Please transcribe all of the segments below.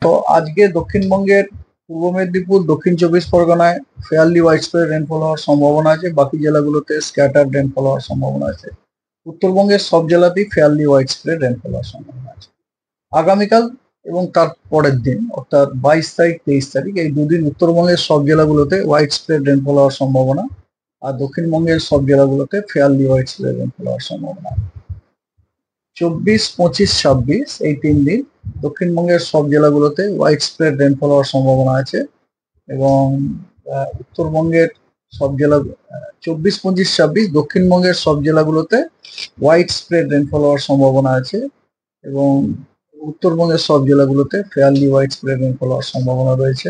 তো আজকে দক্ষিণবঙ্গের পূর্ব মেদিনীপুর, দক্ষিণ চব্বিশ পরগনায় ফেয়ারলি ওয়াইডস্প্রেড রেনফল হওয়ার সম্ভাবনা আছে। বাকি জেলাগুলোতে স্ক্যাটার্ড রেনফল হওয়ার সম্ভাবনা আছে। উত্তরবঙ্গের সব জেলাতেই ফেয়ারলি ওয়াইডস্প্রেড রেনফল হওয়ার সম্ভাবনা আছে। আগামীকাল এবং তার পরের দিন অর্থাৎ 22 তারিখ 23 তারিখ এই দুদিন উত্তরবঙ্গের সব জেলাগুলোতে ওয়াইডস্প্রেড রেনফল হওয়ার সম্ভাবনা, আর দক্ষিণবঙ্গের সব জেলাগুলোতে ফেয়ারলি ওয়াইডস্প্রেড রেনফল হওয়ার সম্ভাবনা। 24, 25, 26 এই 3 দিন দক্ষিণবঙ্গের সব জেলাগুলোতে ওয়াইড স্প্রেড রেনফল হওয়ার সম্ভাবনা আছে এবং উত্তরবঙ্গের সব জেলা 24, 25, 26 দক্ষিণবঙ্গের সব জেলাগুলোতে ওয়াইড স্প্রেড রেনফল হওয়ার সম্ভাবনা আছে এবং উত্তরবঙ্গের সব জেলাগুলোতে ফেয়ারলি ওয়াইড স্প্রেড রেনফল হওয়ার সম্ভাবনা রয়েছে।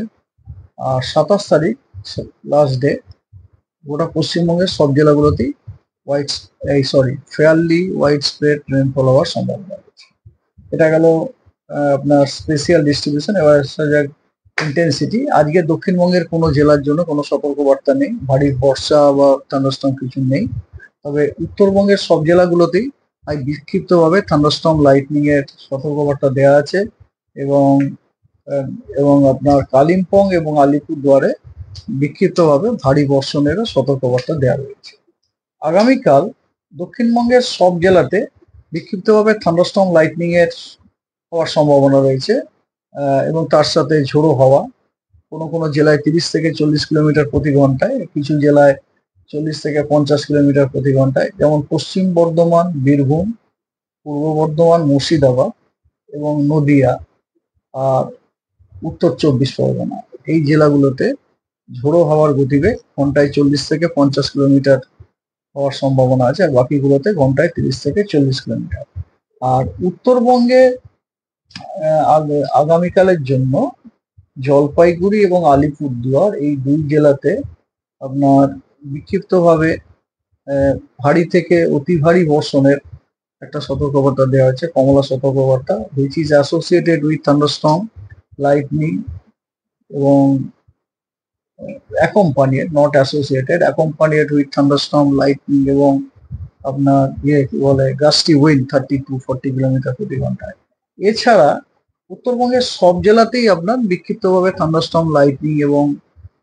আর 27 তারিখ লাস্ট ডে গোটা পশ্চিমবঙ্গের সব জেলাগুলোতেই ফেয়ারলি ওয়াইড স্প্রেড রেনফল হওয়ার সম্ভাবনা রয়েছে। এটা গেল আপনার স্পেশিয়াল ডিস্ট্রিবিউশন। এবার আসা যাক ইন্টেন্সিটি। আজকে দক্ষিণবঙ্গের কোনো জেলার জন্য কোনো সতর্কবার্তা নেই, ভারী বর্ষা বা থান্ডারস্টর্ম কিছু নেই। তবে উত্তরবঙ্গের সব জেলাগুলোতেই আজ বিক্ষিপ্তভাবে থান্ডারস্টর্ম লাইটনিং এর সতর্কবার্তা দেওয়া আছে এবং আপনার কালিম্পং এবং আলিপুরদুয়ারে বিক্ষিপ্তভাবে ভারী বর্ষণেরও সতর্কবার্তা দেওয়া রয়েছে। আগামীকাল দক্ষিণবঙ্গের সব জেলাতে বিক্ষিপ্তভাবে থান্ডারস্টর্ম লাইটনিং এর হওয়ার সম্ভাবনা রয়েছে এবং তার সাথে ঝোড়ো হাওয়া। কোনো কোনো জেলায় 30 থেকে 40 কিলোমিটার প্রতি ঘন্টায়, কিছু জেলায় 40 থেকে 50 কিলোমিটার প্রতি ঘন্টায়, যেমন পশ্চিম বর্ধমান, বীরভূম, পূর্ব বর্ধমান, মুর্শিদাবাদ এবং নদিয়া আর উত্তর 24 পরগনা এই জেলাগুলোতে ঝোড়ো হাওয়ার গতিবেগ ঘন্টায় 40 থেকে 50 কিলোমিটার হওয়ার সম্ভাবনা আছে, আর বাকিগুলোতে ঘন্টায় 30 থেকে 40 কিলোমিটার। আর উত্তরবঙ্গে আগামীকালের জন্য জলপাইগুড়ি এবং আলিপুরদুয়ার এই দুই জেলাতে আপনার বিক্ষিপ্তভাবে ভারী থেকে অতি ভারী বর্ষণের একটা সতর্কবার্তা দেওয়া হয়েছে, কমলা সতর্কবার্তা, which is associated with thunderstorm lightning এবং accompanied, not associated, accompanied with thunderstorm lightning এবং আপনার কি বলে গাস্টি উইন্ড 30 to 40 কিলোমিটার প্রতি ঘন্টায়। এছাড়া উত্তরবঙ্গের সব জেলাতেই আপনার বিক্ষিপ্তভাবে থান্ডারস্টর্ম লাইটনিং এবং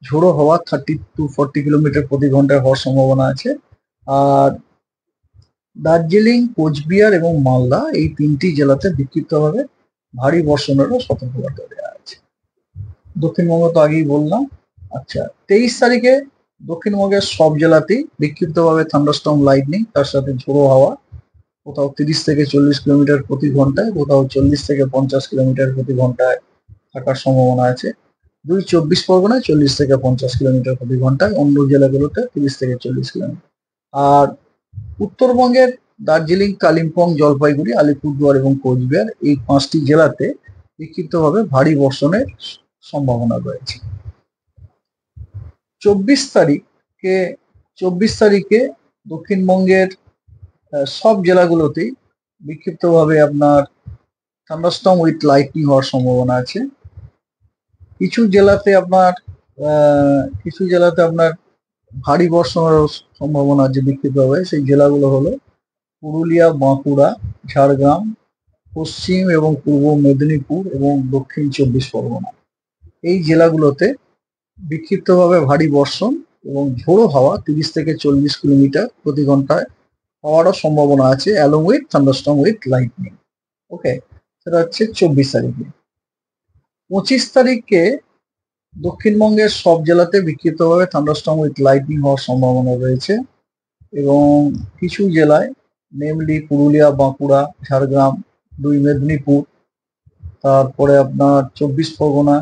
ঝোড়ো হাওয়া 30 to 40 কিলোমিটার প্রতি ঘন্টায় হওয়ার সম্ভাবনা আছে। আর দার্জিলিং, কোচবিহার এবং মালদা এই 3টি জেলাতে বিক্ষিপ্তভাবে ভারী বর্ষণেরও সতর্কবার্তা দেওয়া আছে। দক্ষিণবঙ্গ তো আগেই বললাম। আচ্ছা, 23 তারিখে দক্ষিণবঙ্গের সব জেলাতেই বিক্ষিপ্তভাবে থান্ডারস্টর্ম লাইটনিং তার সাথে ঝোড়ো হাওয়া, কোথাও 30 থেকে 40 কিলোমিটার প্রতি ঘন্টায়, কোথাও 40 থেকে 50 কিলোমিটার প্রতি ঘন্টায় থাকার সম্ভাবনা আছে। 24 পরগনায় 40 থেকে 50 কিলোমিটার প্রতি ঘন্টায়, অন্য জেলাগুলোতে 30 থেকে 40 কিলোমিটার। আর উত্তরবঙ্গের দার্জিলিং, কালিম্পং, জলপাইগুড়ি, আলিপুরদুয়ার এবং কোচবিহার এই 5টি জেলাতে বিক্ষিপ্তভাবে ভারী বর্ষণের সম্ভাবনা রয়েছে। 24 তারিখে দক্ষিণবঙ্গের সব জেলাগুলোতেই বিক্ষিপ্তভাবে আপনার থান্ডারস্টর্ম উইথ লাইটনিং হওয়ার সম্ভাবনা আছে। কিছু জেলাতে আপনার ভারী বর্ষণের সম্ভাবনা আছে বিক্ষিপ্তভাবে। সেই জেলাগুলো হলো পুরুলিয়া, বাঁকুড়া, ঝাড়গ্রাম, পশ্চিম এবং পূর্ব মেদিনীপুর এবং দক্ষিণ 24 পরগনা এই জেলাগুলোতে বিক্ষিপ্তভাবে ভারী বর্ষণ এবং ঝোড়ো হাওয়া 30 থেকে 40 কিলোমিটার প্রতি ঘন্টায় হওয়ারও সম্ভাবনা আছে, along with thunderstorm with lightning. Okay, সেটা হচ্ছে 24 তারিখে। 25 তারিখে দক্ষিণবঙ্গের সব জেলাতে বিক্ষিপ্তভাবে থান্ডারস্টর্ম উইথ লাইটনিং হওয়ার সম্ভাবনা রয়েছে এবং কিছু জেলায়, নেমলি পুরুলিয়া, বাঁকুড়া, ঝাড়গ্রাম, 2 মেদিনীপুর, তারপরে আপনার 24 পরগনা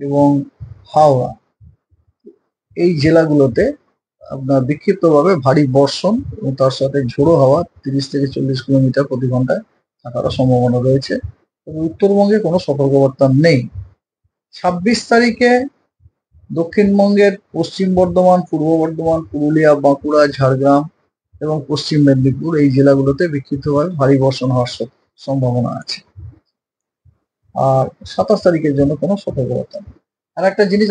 এবং হাওড়া এই জেলাগুলোতে আপনার বিক্ষিপ্তভাবে ভারী বর্ষণ এবং তার সাথে ঝোড়ো হাওয়া 30 থেকে 40 কিলোমিটার প্রতি ঘন্টায় থাকার সম্ভাবনা রয়েছে। তবে উত্তরবঙ্গে কোনো সতর্কবার্তা নেই। 26 তারিখে দক্ষিণবঙ্গের পশ্চিম বর্ধমান, পূর্ব বর্ধমান, পুরুলিয়া, বাঁকুড়া, ঝাড়গ্রাম এবং পশ্চিম মেদিনীপুর এই জেলাগুলোতে বিক্ষিপ্তভাবে ভারী বর্ষণ হওয়ার সম্ভাবনা আছে। আর 27 তারিখের জন্য কোনো সতর্কবার্তা নেই। আর একটা জিনিস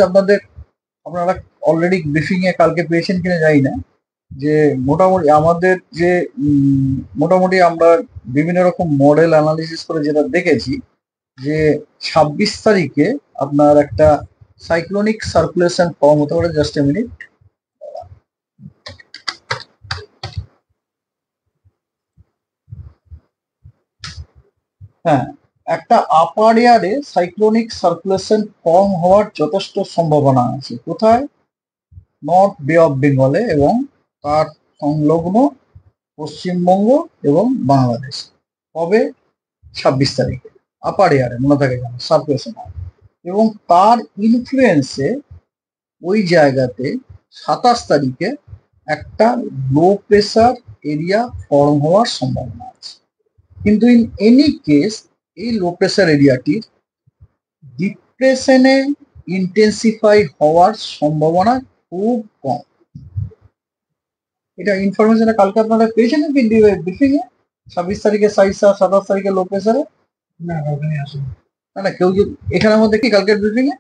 আপনারা অলরেডি ব্রিফিং এ কালকে পেয়েছেন কিনা জানি না, যে মোটামুটি আমরা বিভিন্ন রকম মডেল অ্যানালিসিস করে যেটা দেখেছি যে 26 তারিখে আপনার একটা সাইক্লোনিক সার্কুলেশন ফর্ম হতে পারে। Just a minute. হ্যাঁ, একটা আপার এয়ারে সাইক্লোনিক সার্কুলেশন ফর্ম হওয়ার যথেষ্ট সম্ভাবনা আছে। কোথায়? নর্থ বে অফ বেঙ্গলে এবং তার সংলগ্ন পশ্চিমবঙ্গ এবং বাংলাদেশ। কবে? 26 তারিখে আপার এয়ারে, মনে থাকে যেন সার্কুলেশন হয়। এবং তার ইনফ্লুয়েন্সে ওই জায়গাতে 27 তারিখে একটা লো প্রেসার এরিয়া ফর্ম হওয়ার সম্ভাবনা আছে। কিন্তু ইন এনি কেস এই লো প্রেসার এরিয়াটির ডিপ্রেশনে ইন্টেন্সিফাই হওয়ার সম্ভাবনা খুব কম। এটা ইনফরমেশনটা কালকে আপনারা পেয়েছেন ব্রিফিং এ? 26 তারিখে সাইসা, 27 তারিখে লো প্রেসারে? না, না, কেউ যদি এখানের মধ্যে কি কালকের ব্রিফিং এ?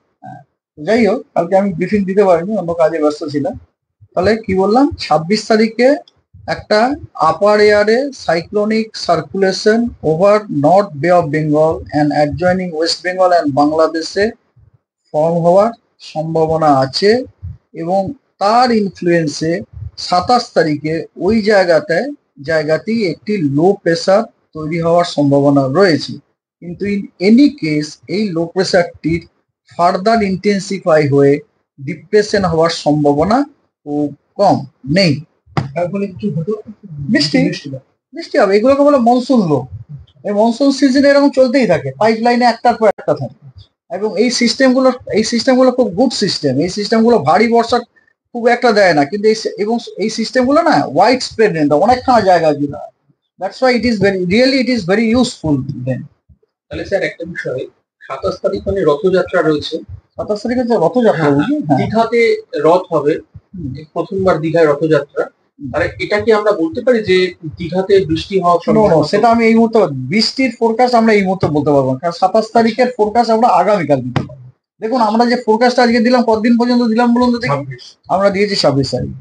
যাই হোক, কালকে আমি ব্রিফিং দিতে পারিনি, অন্য কাজে ব্যস্ত ছিলাম। তাহলে কি বললাম? 26 তারিখে একটা আপার এয়ারে সাইক্লোনিক সার্কুলেশন ওভার নর্থ বে of Bengal and adjoining West Bengal and বাংলাদেশে ফর্ম হওয়ার সম্ভাবনা আছে। এবং তার ইনফ্লুয়েন্সে 27 তারিখে ওই জায়গাটি একটি লো প্রেসার তৈরি হওয়ার সম্ভাবনা রয়েছে। কিন্তু ইন এনি কেস এই লো প্রেসারটির ফার্দার ইন্টেন্সিফাই হয়ে ডিপ্রেশন হওয়ার সম্ভাবনা খুব কম, নেই। তার ফলে কিছু হতো, বৃষ্টি হবে। এগুলোকে বলে মনসুন লো। এই মনসুন সিজনে এরকম চলতেই থাকে, পাইপ লাইনে একটার পর একটা থাকে। এবং এই সিস্টেমগুলো খুব গুড সিস্টেম। এই সিস্টেমগুলো ভারী বর্ষা খুব একটা দেয় না, কিন্তু এই সিস্টেমগুলো না ওয়াইড স্প্রেড অনেকখানা জায়গা জুড়ে। That's why it is very useful then. তাহলে স্যার একটা বিষয়, 27 তারিখ মানে রথযাত্রা রয়েছে। 27 তারিখে যে রথযাত্রা, বুঝি দীঘাতে রথ হবে, প্রথমবার দীঘায় রথযাত্রা। তাহলে এটা কি আমরা বলতে পারি যে দীঘাতে বৃষ্টি হওয়ার সম্ভাবনা? সেটা আমি এই মুহূর্তে বৃষ্টির ফোরকাস্ট আমরা এই মুহূর্তে বলতে পারবো না, কারণ 27 তারিখের ফোরকাস্ট আমরা আগামীকাল দিতে পারবো। দেখুন, আমরা যে ফোরকাস্ট আজকে দিলাম, কতদিন পর্যন্ত দিলাম বলুন তো দেখি? আমরা দিয়েছি 26 তারিখ।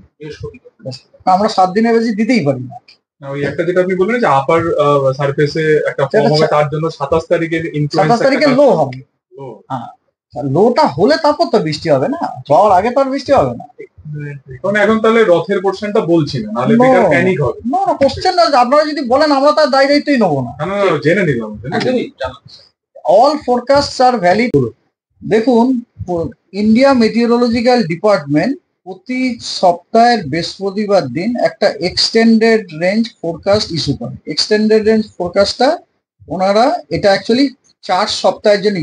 আমরা 7 দিনের বেশি দিতেই পারি না। ওই একটা যেটা আপনি বললেন যে আপার সারফেসে একটা ফর্ম হবে, তার জন্য 27 তারিখের ইনফ্লুয়েন্স, 27 তারিখে লো হবে। হ্যাঁ, লোটা হলে তারপর তো বৃষ্টি হবে না, যাওয়ার আগে তো আর বৃষ্টি হবে না। এখন তাহলে রথের পোর্শনটা বলছি না, নাহলে বেকার প্যানিক হবে। না, কোশ্চেন না, আপনারা যদি বলেন আমরা তার দায় দায়িত্বই নেবো না। না, জেনে নিলাম। অল ফোরকাস্ট আর ভ্যালিড। দেখুন, ইন্ডিয়া মেটিওরোলজিক্যাল ডিপার্টমেন্ট প্রতি সপ্তাহের বৃহস্পতিবার দিন একটা এক্সটেন্ডেড রেঞ্জ ফোরকাস্ট ইস্যু করে। এক্সটেন্ডেড রেঞ্জ ফোরকাস্টটা ওনারা, এটা অ্যাকচুয়ালি 4 সপ্তাহের জন্য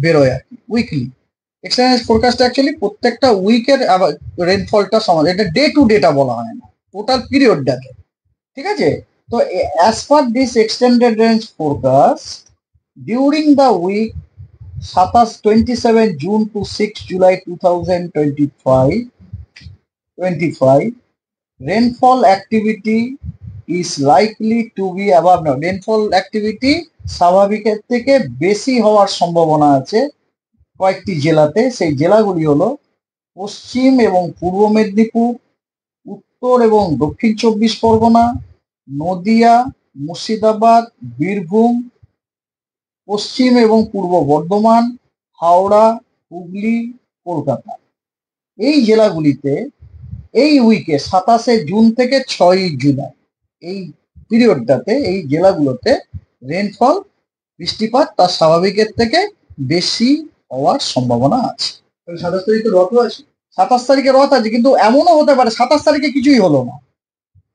বেরোয় আর কি, উইকলি। এক্সটেন্ডেড ফোরকাস্ট অ্যাকচুয়ালি প্রত্যেকটা উইকের রেনফলটা সমান, এটা ডে টু ডেটা বলা হয় না, টোটাল পিরিয়ডটাকে। ঠিক আছে? তো as per this extended range forecast, during the week 27 June to 6 July 2025, rainfall activity is likely to be above now. Rainfall activity স্বাভাবিকের থেকে বেশি হওয়ার সম্ভাবনা আছে কয়েকটি জেলাতে। সেই জেলাগুলি হলো পশ্চিম এবং পূর্ব মেদিনীপুর, উত্তর এবং দক্ষিণ 24 পরগনা, নদিয়া, মুর্শিদাবাদ, বীরভূম, পশ্চিম এবং পূর্ব বর্ধমান, হাওড়া, হুগলি, কলকাতা। এই জেলাগুলিতে এই উইকে 27 জুন থেকে 6 জুলাই এই পিরিয়ডটাতে এই জেলাগুলোতে রেনফল, বৃষ্টিপাত তার স্বাভাবিকের থেকে বেশি হওয়ার সম্ভাবনা আছে। 27 তারিখে রথ আছে, 27 তারিখে রথ আছে, কিন্তু এমনও হতে পারে 27 তারিখে কিছুই হলো না।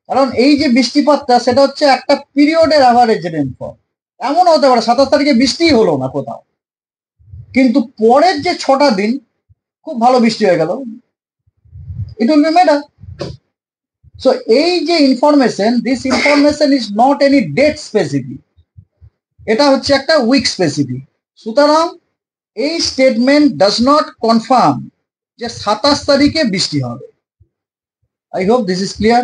কারণ এই যে বৃষ্টিপাতটা, সেটা হচ্ছে একটা পিরিয়ডের অ্যাভারেজ রেনফল। এমন হতে পারে 27 তারিখে বৃষ্টিই হলো না কোথাও, কিন্তু পরের যে 6টা দিন খুব ভালো বৃষ্টি হয়ে গেল। It will be matter. So এই যে information, this information is not any date specific, এটা হচ্ছে একটা উইক স্পেসিফিক। সুতরাং এই স্টেটমেন্ট ডাজ নট কনফার্ম যে 27 তারিখে বৃষ্টি হবে। I hope this is clear.